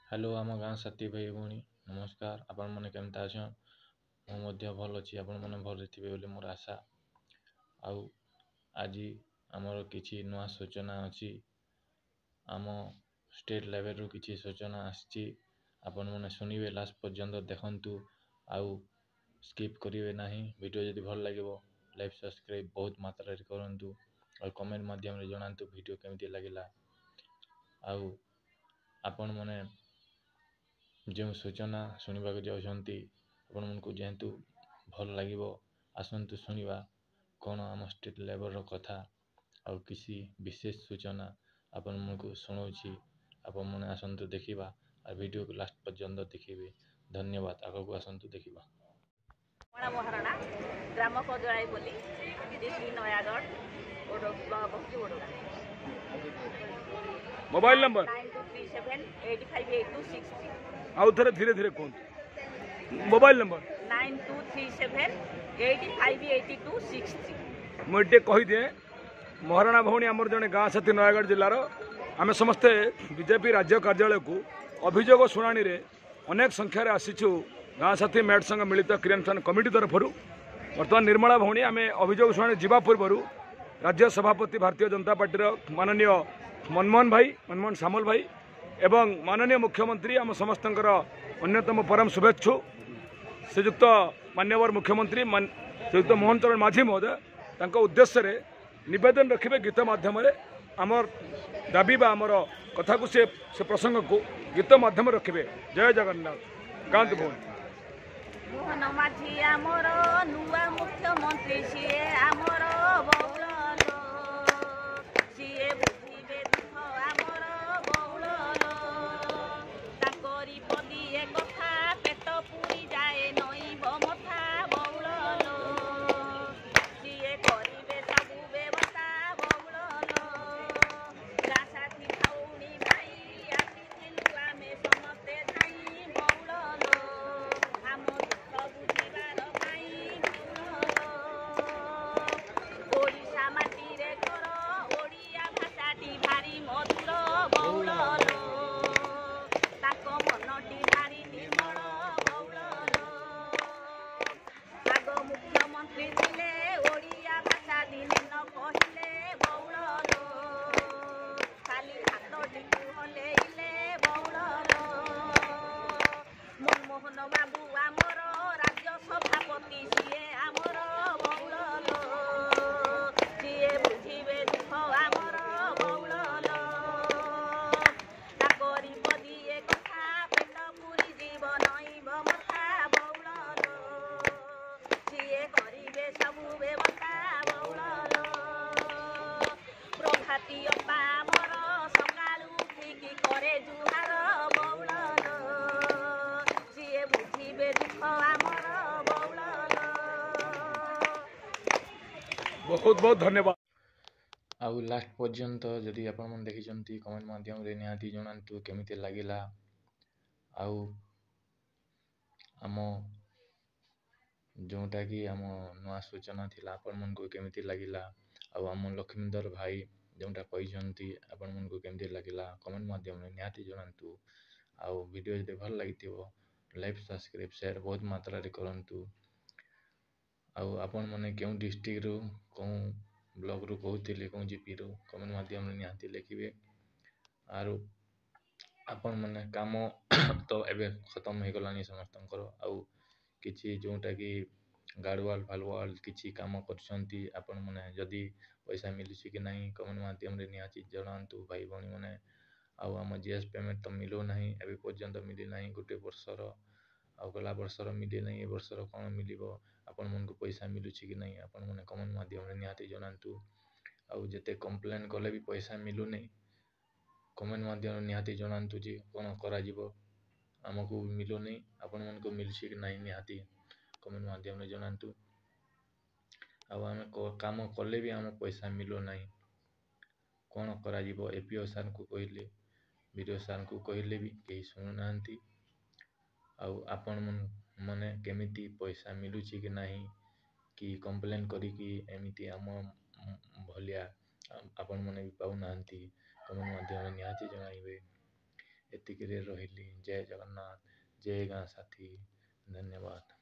Hello आम गाँ साथी भाई भौणी नमस्कार। आपण मैंने केमता अछन? मु भल अच्छी। आपण मैंने भल थे बोली मोर आशा। आउ आज आमर किछि नुआ सूचना अच्छी। आम स्टेट लेवल रु किछि सूचना आछि। आपण मैंने शुणिबे लास्ट पर्यंत देखंतु। आउ स्किप करिवे नाही। वीडियो जदि भल लागिवो लाइक सब्सक्राइब बहुत मात्रा रे करंतु और कमेंट माध्यम रे जणांतु वीडियो केमति लागिला। आउ आपण मैंने जो सूचना शुणा जाऊँगी आपण मानक जेहेतु भल लगे आसतु शुणा कौन आम स्टेट लेवल कथा और किसी विशेष सूचना आपण मानक शुणाऊँगी। आपण मैंने आसतु देखा और वीडियो को लास्ट पर्यंत देखिए। धन्यवाद। आगक आसतु देखा। महारणा ग्राम कजलाई बोली डिस्ट्रिक्ट नयागढ़ बस्ती ओडा मोबाइल नंबर 9237858263 आउ थे धीरे धीरे कहूँ मोबाइल नंबर 9237858263 मुझे कहीदे महाराणा भौणी आमर जड़े गाँ साथी नयागढ़ जिलार आम समस्ते बीजेपी राज्य कार्यालय को अभियोग शुणाणी रे अनेक संख्यार आसीचु गाँ साथी मेट संघ मिलित क्रियान्वयन कमिटी तरफ बर्तमान निर्मला भौणी आम अभियोग शुणाणी जावा पूर्व राज्य सभापति भारतीय जनता पार्टी माननीय मनमोहन सामल भाई एवं माननीय मुख्यमंत्री आम समस्त अन्यतम परम शुभेच्छु श्रीयुक्त मान्यवर मुख्यमंत्री श्रीयुक्त मोहन चरण माझी महोदय उद्देश्य रे निवेदन रखिए गीत माध्यम आमर दाबी बा आमर कथा को से प्रसंग को गीत माध्यम रखिए। जय जगन्नाथ। गाँव भौणी मोहन माझी आमर नुआ मुख्यमंत्री सीए आमर बहुल सीए बुझे दुख आमर बहुल ताकरी पदिए कथा पेट पूरी जाए नईब मथा बहुल सीए करिबे सबु व्यवस्था बहुल साथी भौणी भाई आसीथिलु आमे समस्ते धाई बहुल आम बुझिबार पाई ओडिशा माटीरे घर ओडिया भाषाटी भारी मधुर बहुल ताक मनटी भारी निर्मल बहुल आग मुख्यमंत्री थिले ओडिया भाषा दिने न कहिले बहुल खाली हातटी हलेइले बहुल मनमोहन बाबू आमर राज्य सभापति सीए आमर बहुल सीए बुझिबे दुख आमर बहुल ताकरी पदिए कथा पेट पूरी जीव नईब मथा बहुल सीए करिबे सबु व्यवस्था बहुल प्रभाती अप्पा आमर सकाळु उठिकी करे जुहार बहुल सीए बुझिबे दुख आमर बहुल। बहुत बहुत धन्यवाद। आउ लास्ट पर्यंत जदि आपण मन देखिछंती कमेंट माध्यम रे निहाती जणांतु केमिति लागिला। आउ आम जोटा कि आम नुआ सूचना थिला आपण मन को केमिति लागिला। आउ आम लक्ष्मीधर भाई जोटा कहिछंती आपण मन को केमिति लागिला कमेंट माध्यम रे निहाती जणांतु। आउ वीडियो जदि भल लागिथिबो लाइक सब्सक्राइब शेयर बहुत मात्रा रे करंतु। आउ आपण माने केउ डिस्ट्रिक्ट रु कहूँ ब्लॉक रु कहूतिले कहूँ जीपी रु कमेंट माध्यम रे निहाती लिखिबे। आरो आपण माने काम तो एबे खत्म हो गलानी समस्तंकर। आउ किछि जोटा कि गार्डवाल फालवाल किछि काम करछंती आपण माने जदि पैसा मिलुछि कि नहीं कमेंट माध्यम रे निहाती जणांतु भाई भौणी माने। आउ आम जीएस पेमेंट तो मिलो नहीं एबे पर्यंत मिली नहीं गोटे वर्षर। आउ गला वर्षर मिली नहीं ए वर्षर कौन मिलिबो आपण मन को पैसा मिलुछि कि नहीं आपण माने कमेंट माध्यम रे निहाती जणांतु। आउ जेते कंप्लेन कले भी पैसा मिलु नहीं कमेंट माध्यम रे निहाती जणांतु जे कोन करा जिवो हमको मिलो नहीं आपण मन को मिलछि कि नहीं निहाती कमेंट माध्यम रे जणांतु। आउ आमे काम कले भी हम पैसा मिलो नहीं कौन करा जिवो एपीओ सर को कहले वीडियो सर को कहले भी कहीं सुनु नांती। आउ आपण मन माने केमिति पैसा मिलुछि कि नहीं कि कंप्लेन करी कि एमिति आम भलिया आपण माने भी पाउ नांती कमेंट माध्यम रे निहाती जणाइबे। ଏତିକିରେ ରହିଲି। ଜୟ ଜଗନ୍ନାଥ, ଜୟ ଗାଁ ସାଥୀ, ଧନ୍ୟବାଦ।